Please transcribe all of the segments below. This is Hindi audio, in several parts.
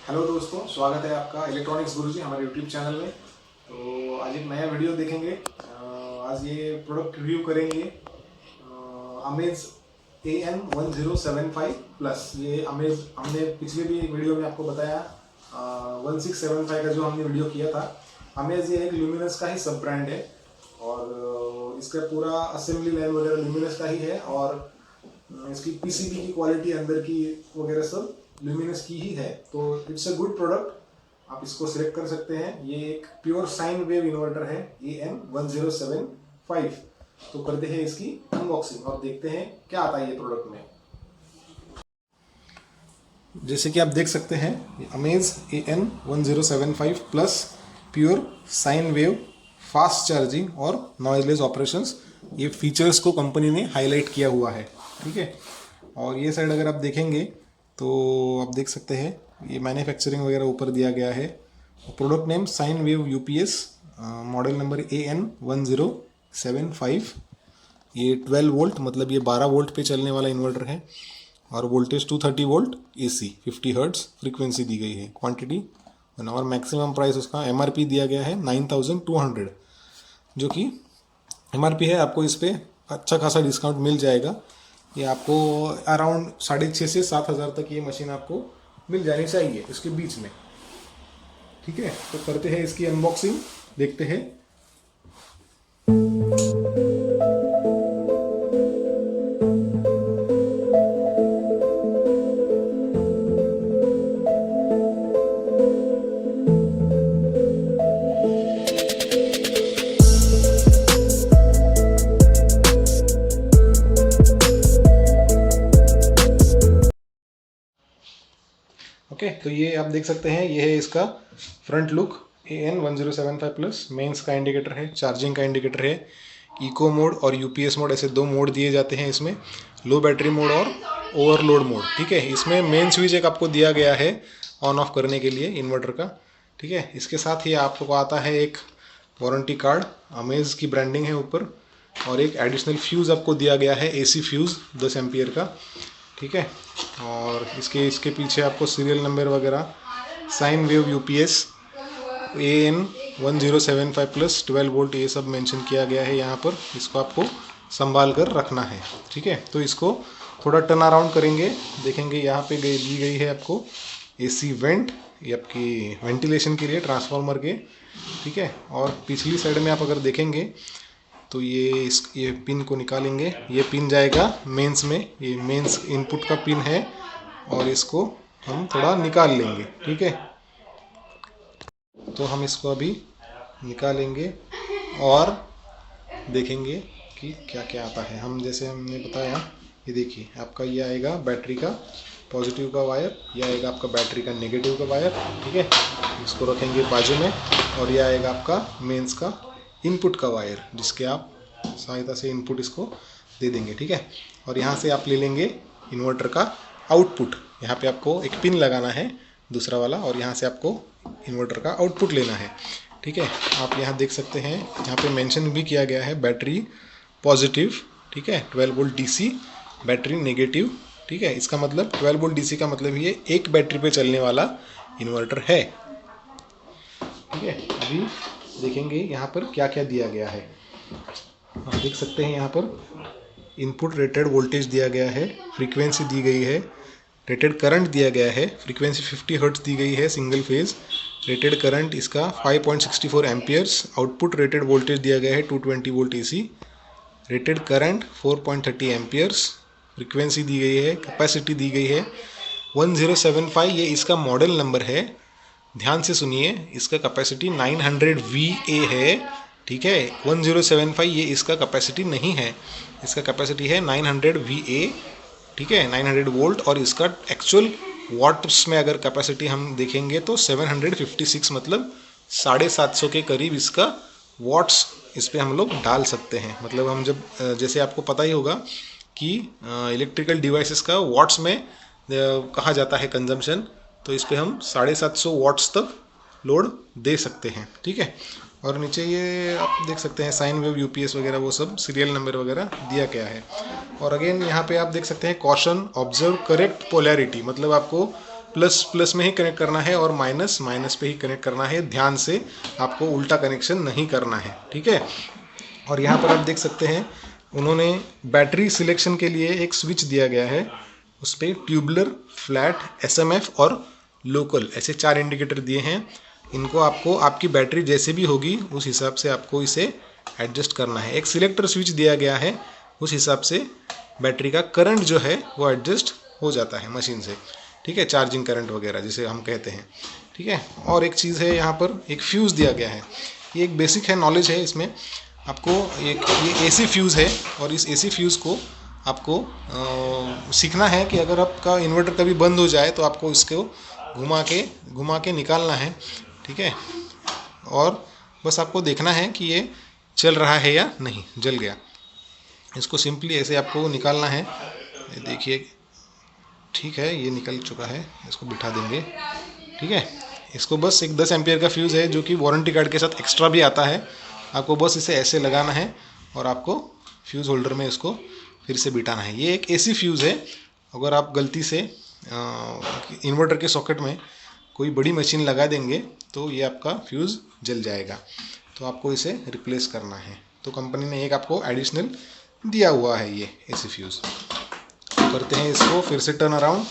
हेलो दोस्तों, स्वागत है आपका इलेक्ट्रॉनिक्स गुरुजी हमारे यूट्यूब चैनल में। तो आज एक नया वीडियो देखेंगे। आज ये प्रोडक्ट रिव्यू करेंगे अमेज AN1075 प्लस। ये अमेज हमने पिछले भी एक वीडियो में आपको बताया 1675 का जो हमने वीडियो किया था। अमेज ये एक ल्यूमिनस का ही सब ब्रांड है और इसका पूरा असेंबली लाइन वगैरह ल्यूमिनस का ही है और इसकी पीसीबी की क्वालिटी अंदर की वगैरह सब ल्यूमिनस की ही है। तो इट्स अ गुड प्रोडक्ट, आप इसको सिलेक्ट कर सकते हैं। ये एक प्योर साइन वेव इन्वर्टर है AN1075। तो करते हैं इसकी अनबॉक्सिंग और देखते हैं क्या आता है ये प्रोडक्ट में। जैसे कि आप देख सकते हैं amaze AN1075 plus pure sine wave fast charging और नॉइजलेस ऑपरेशंस, ये फीचर्स को कंपनी ने हाईलाइट किया हुआ है। ठीक है, और ये साइड अगर आप देखेंगे तो आप देख सकते हैं ये मैन्युफैक्चरिंग वगैरह ऊपर दिया गया है। Product name sine wave UPS, model number AN1075। ये 12 वोल्ट मतलब ये 12 वोल्ट पे चलने वाला इन्वर्टर है और voltage 230 volt AC 50 hertz frequency दी गई है। क्वांटिटी और मैक्सिमम प्राइस उसका MRP दिया गया है 9200, जो कि MRP है। आपको इस पर अच्छा खासा डिस्काउंट मिल जाएगा। ये आपको अराउंड 6,500 से 7,000 तक ये मशीन आपको मिल जानी चाहिए इसके बीच में। ठीक है, तो करते हैं इसकी अनबॉक्सिंग, देखते हैं। ओके, तो ये आप देख सकते हैं, ये है इसका front look. AN1075 plus mains का इंडिकेटर है, चार्जिंग का इंडिकेटर है, इको मोड और UPS मोड, ऐसे दो मोड दिए जाते हैं इसमें, लो बैटरी मोड और ओवरलोड मोड। ठीक है, इसमें मेन स्विच एक आपको दिया गया है ऑन ऑफ करने के लिए इन्वर्टर का। ठीक है, इसके साथ ही आपको आता है एक वारंटी कार्ड, अमेज की ब्रांडिंग है ऊपर, और एक एडिशनल फ्यूज़ आपको दिया गया है, AC फ्यूज़ 10 एम्पियर का। ठीक है, और इसके पीछे आपको सीरियल नंबर वगैरह, sine wave UPS AN1075 plus 12 volt, ये सब मेंशन किया गया है यहाँ पर। इसको आपको संभाल कर रखना है। ठीक है, तो इसको थोड़ा टर्न अराउंड करेंगे, देखेंगे यहाँ पे दी गई है आपको AC वेंट, ये आपकी वेंटिलेशन के लिए ट्रांसफार्मर के। ठीक है, और पिछली साइड में आप अगर देखेंगे तो ये पिन को निकालेंगे, ये पिन जाएगा मेंस में, ये मेंस इनपुट का पिन है और इसको हम थोड़ा निकाल लेंगे। ठीक है, तो हम इसको अभी निकालेंगे और देखेंगे कि क्या क्या आता है। हम जैसे हमने बताया, ये देखिए आपका ये आएगा बैटरी का पॉजिटिव का वायर, ये आएगा आपका बैटरी का नेगेटिव का वायर। ठीक है, इसको रखेंगे बाजू में, और ये आएगा आपका मेंस का इनपुट का वायर, जिसके आप सहायता से इनपुट इसको दे देंगे। ठीक है, और यहाँ से आप ले लेंगे इन्वर्टर का आउटपुट। यहाँ पे आपको एक पिन लगाना है दूसरा वाला, और यहाँ से आपको इन्वर्टर का आउटपुट लेना है। ठीक है, आप यहाँ देख सकते हैं, यहाँ पे मेंशन भी किया गया है बैटरी पॉजिटिव। ठीक है, 12 वोल्ट DC, बैटरी नेगेटिव। ठीक है, इसका मतलब 12 वोल्ट DC का मतलब ये एक बैटरी पे चलने वाला इन्वर्टर है। ठीक है, अभी देखेंगे यहाँ पर क्या क्या दिया गया है। आप देख सकते हैं यहाँ पर इनपुट रेटेड वोल्टेज दिया गया है, फ्रीक्वेंसी दी गई है, रेटेड करंट दिया गया है, फ्रीक्वेंसी 50 हर्ट्ज दी गई है सिंगल फेज, रेटेड करंट इसका 5.64 एम्पियर्स, आउटपुट रेटेड वोल्टेज दिया गया है 220 volt AC, rated current 4.30 amperes, frequency दी गई है, कैपेसिटी दी गई है 1075, ये इसका मॉडल नंबर है। ध्यान से सुनिए, इसका कैपेसिटी 900 VA है। ठीक है, 1075 ये इसका कैपेसिटी नहीं है, इसका कैपेसिटी है 900 VA। ठीक है, 900 वोल्ट, और इसका एक्चुअल वाट्स में अगर कैपेसिटी हम देखेंगे तो 756, मतलब 750 के करीब इसका वाट्स इस पर हम लोग डाल सकते हैं। मतलब हम जब जैसे आपको पता ही होगा कि इलेक्ट्रिकल डिवाइसेस का वाट्स में कहा जाता है कंजम्पशन, तो इस पर हम 750 वाट्स तक लोड दे सकते हैं। ठीक है, और नीचे ये आप देख सकते हैं साइन वेव UPS वगैरह, वो सब सीरियल नंबर वगैरह दिया गया है। और अगेन यहाँ पे आप देख सकते हैं कॉशन ऑब्जर्व करेक्ट पोलैरिटी, मतलब आपको प्लस प्लस में ही कनेक्ट करना है और माइनस माइनस पे ही कनेक्ट करना है। ध्यान से, आपको उल्टा कनेक्शन नहीं करना है, ठीक है। और यहाँ पर आप देख सकते हैं उन्होंने बैटरी सिलेक्शन के लिए एक स्विच दिया गया है, उस पर ट्यूबुलर, फ्लैट, एसएमएफ और लोकल, ऐसे 4 इंडिकेटर दिए हैं। इनको आपको आपकी बैटरी जैसे भी होगी उस हिसाब से आपको इसे एडजस्ट करना है। एक सिलेक्टर स्विच दिया गया है, उस हिसाब से बैटरी का करंट जो है वो एडजस्ट हो जाता है मशीन से, ठीक है, चार्जिंग करंट वगैरह जिसे हम कहते हैं, ठीक है। और एक चीज़ है, यहाँ पर एक फ्यूज़ दिया गया है, ये एक बेसिक है, नॉलेज है इसमें आपको। ये एसी फ्यूज़ है और इस एसी फ्यूज़ को आपको सीखना है कि अगर आपका इन्वर्टर कभी बंद हो जाए तो आपको इसको घुमा के निकालना है, ठीक है। और बस आपको देखना है कि ये चल रहा है या नहीं। जल गया, इसको सिंपली ऐसे आपको निकालना है। देखिए, ठीक है, ये निकल चुका है, इसको बिठा देंगे, ठीक है। इसको बस एक 10 एम्पियर का फ्यूज़ है जो कि वारंटी कार्ड के साथ एक्स्ट्रा भी आता है। आपको बस इसे ऐसे लगाना है और आपको फ्यूज़ होल्डर में इसको फिर से बिठाना है। ये एक एसी फ्यूज़ है। अगर आप गलती से इन्वर्टर के सॉकेट में कोई बड़ी मशीन लगा देंगे तो ये आपका फ्यूज़ जल जाएगा, तो आपको इसे रिप्लेस करना है। तो कंपनी ने एक आपको एडिशनल दिया हुआ है ये एसी फ्यूज़। करते हैं इसको फिर से टर्न अराउंड,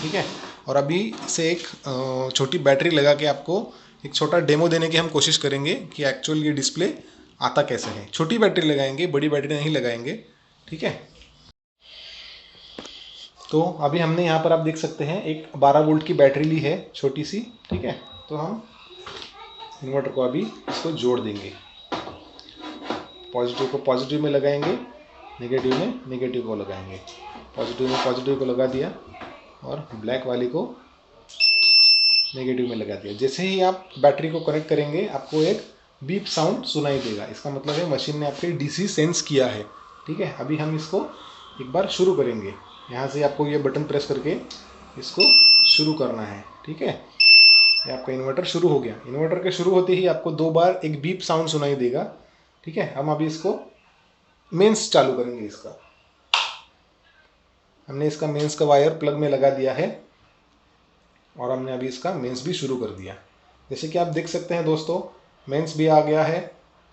ठीक है। और अभी से एक छोटी बैटरी लगा के आपको एक छोटा डेमो देने की हम कोशिश करेंगे कि एक्चुअल ये डिस्प्ले आता कैसे है। छोटी बैटरी लगाएंगे, बड़ी बैटरी नहीं लगाएंगे, ठीक है। तो अभी हमने यहाँ पर आप देख सकते हैं एक 12 वोल्ट की बैटरी ली है, छोटी सी, ठीक है। तो हम इन्वर्टर को अभी इसको जोड़ देंगे, पॉजिटिव को पॉजिटिव में लगाएंगे, नेगेटिव में नेगेटिव को लगाएंगे। पॉजिटिव में पॉजिटिव को लगा दिया और ब्लैक वाली को नेगेटिव में लगा दिया। जैसे ही आप बैटरी को कनेक्ट करेंगे आपको एक बीप साउंड सुनाई देगा, इसका मतलब है मशीन ने आपके डीसी सेंस किया है, ठीक है। अभी हम इसको एक बार शुरू करेंगे, यहाँ से आपको ये बटन प्रेस करके इसको शुरू करना है, ठीक है। ये आपका इन्वर्टर शुरू हो गया। इन्वर्टर के शुरू होते ही आपको 2 बार एक बीप साउंड सुनाई देगा, ठीक है। हम अभी इसको मेंस चालू करेंगे। इसका हमने इसका मेंस का वायर प्लग में लगा दिया है और हमने अभी इसका मेंस भी शुरू कर दिया। जैसे कि आप देख सकते हैं दोस्तों, मेंस भी आ गया है,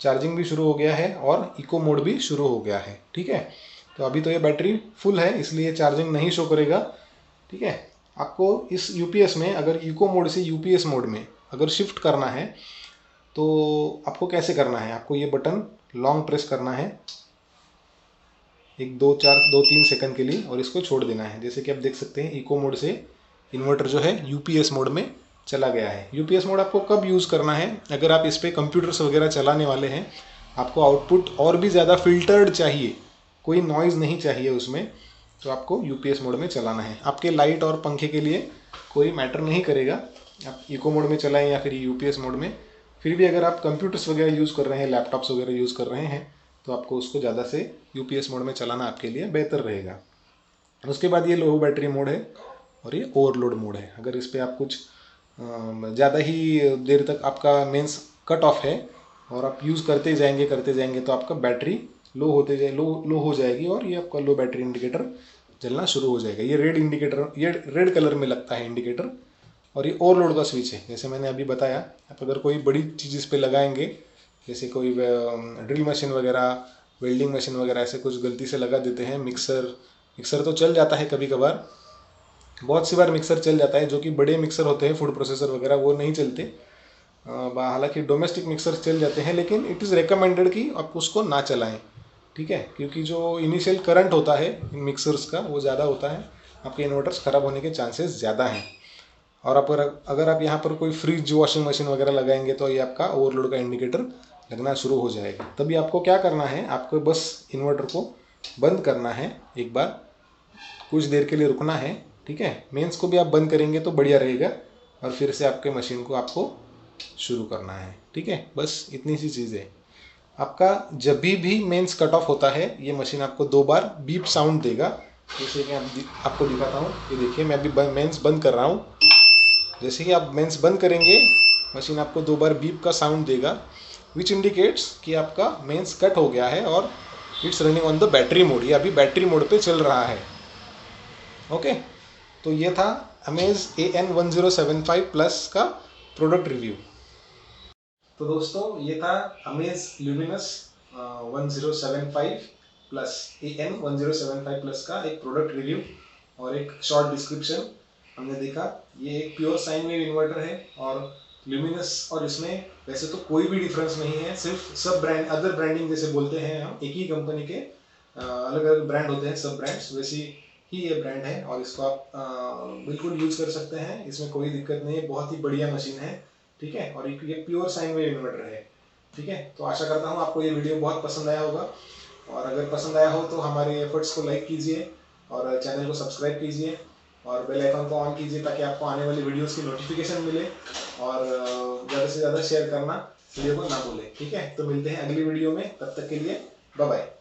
चार्जिंग भी शुरू हो गया है और इको मोड भी शुरू हो गया है, ठीक है। तो अभी तो ये बैटरी फुल है इसलिए चार्जिंग नहीं शो करेगा, ठीक है। आपको इस यूपीएस में अगर इको मोड से यूपीएस मोड में अगर शिफ्ट करना है तो आपको कैसे करना है, आपको ये बटन लॉन्ग प्रेस करना है 2-3 सेकंड के लिए और इसको छोड़ देना है। जैसे कि आप देख सकते हैं इको मोड से इन्वर्टर जो है यूपीएस मोड में चला गया है। यूपीएस मोड आपको कब यूज़ करना है, अगर आप इस पर कंप्यूटर्स वगैरह चलाने वाले हैं, आपको आउटपुट और भी ज़्यादा फिल्टर्ड चाहिए, कोई नॉइज़ नहीं चाहिए उसमें, तो आपको यूपीएस मोड में चलाना है। आपके लाइट और पंखे के लिए कोई मैटर नहीं करेगा आप इको मोड में चलाएं या फिर यूपीएस मोड में। फिर भी अगर आप कंप्यूटर्स वगैरह यूज़ कर रहे हैं, लैपटॉप्स वगैरह यूज़ कर रहे हैं, तो आपको उसको ज़्यादा से यूपीएस मोड में चलाना आपके लिए बेहतर रहेगा। उसके बाद ये लो बैटरी मोड है और ये ओवरलोड मोड है। अगर इस पर आप कुछ ज़्यादा ही देर तक आपका मेंस कट ऑफ है और आप यूज़ करते जाएंगे तो आपका बैटरी लो हो जाएगी और ये आपका लो बैटरी इंडिकेटर जलना शुरू हो जाएगा। ये रेड इंडिकेटर, ये रेड कलर में लगता है इंडिकेटर और ये ओवरलोड का स्विच है। जैसे मैंने अभी बताया, आप अगर कोई बड़ी चीज़ इस पर लगाएंगे, जैसे कोई ड्रिल मशीन वगैरह, वेल्डिंग मशीन वगैरह, ऐसे कुछ गलती से लगा देते हैं, मिक्सर तो चल जाता है कभी कभार, बहुत सी बार मिक्सर चल जाता है, जो कि बड़े मिक्सर होते हैं फूड प्रोसेसर वगैरह वो नहीं चलते। हालांकि डोमेस्टिक मिक्सर चल जाते हैं, लेकिन इट इज़ रिकमेंडेड कि आप उसको ना चलाएं, ठीक है, क्योंकि जो इनिशियल करंट होता है इन मिक्सर्स का वो ज़्यादा होता है, आपके इन्वर्टर्स ख़राब होने के चांसेस ज़्यादा हैं। और अगर आप यहाँ पर कोई फ्रिज, वॉशिंग मशीन वगैरह लगाएंगे तो ये आपका ओवरलोड का इंडिकेटर लगना शुरू हो जाएगा। तभी आपको क्या करना है, आपको बस इन्वर्टर को बंद करना है, एक बार कुछ देर के लिए रुकना है, ठीक है। मेंस को भी आप बंद करेंगे तो बढ़िया रहेगा और फिर से आपके मशीन को आपको शुरू करना है, ठीक है। बस इतनी सी चीज़ है। आपका जब भी मेंस कट ऑफ होता है ये मशीन आपको 2 बार बीप साउंड देगा। जैसे कि आपको दिखाता हूँ, ये देखिए मैं अभी मेंस बंद कर रहा हूँ। जैसे कि आप मेंस बंद करेंगे मशीन आपको 2 बार बीप का साउंड देगा, विच इंडिकेट्स कि आपका मेंस कट हो गया है और it's running on the battery mode. ये अभी बैटरी मोड पे चल रहा है, ओके। तो ये था अमेज AN1075 प्लस का प्रोडक्ट रिव्यू। तो दोस्तों ये था amaze luminous 1075 plus AN1075 plus का एक प्रोडक्ट रिव्यू और एक शॉर्ट डिस्क्रिप्शन हमने देखा। ये एक प्योर साइन वेव इन्वर्टर है और ल्यूमिनस और इसमें वैसे तो कोई भी डिफरेंस नहीं है, सिर्फ सब ब्रांड अदर ब्रांडिंग जैसे बोलते हैं हम, एक ही कंपनी के अलग अलग ब्रांड होते हैं, सब ब्रांड्स वैसी ही ये ब्रांड है और इसको आप बिल्कुल यूज कर सकते हैं, इसमें कोई दिक्कत नहीं है, बहुत ही बढ़िया मशीन है। ठीक है, और ये प्योर साइन वेव इन्वर्टर है। ठीक है, तो आशा करता हूँ आपको ये वीडियो बहुत पसंद आया होगा और अगर पसंद आया हो तो हमारे एफर्ट्स को लाइक कीजिए और चैनल को सब्सक्राइब कीजिए और बेल आइकन को ऑन कीजिए ताकि आपको आने वाली वीडियोस की नोटिफिकेशन मिले और ज़्यादा से ज़्यादा शेयर करना वीडियो को ना भूलें। ठीक है, तो मिलते हैं अगली वीडियो में, तब तक के लिए बाय बाय।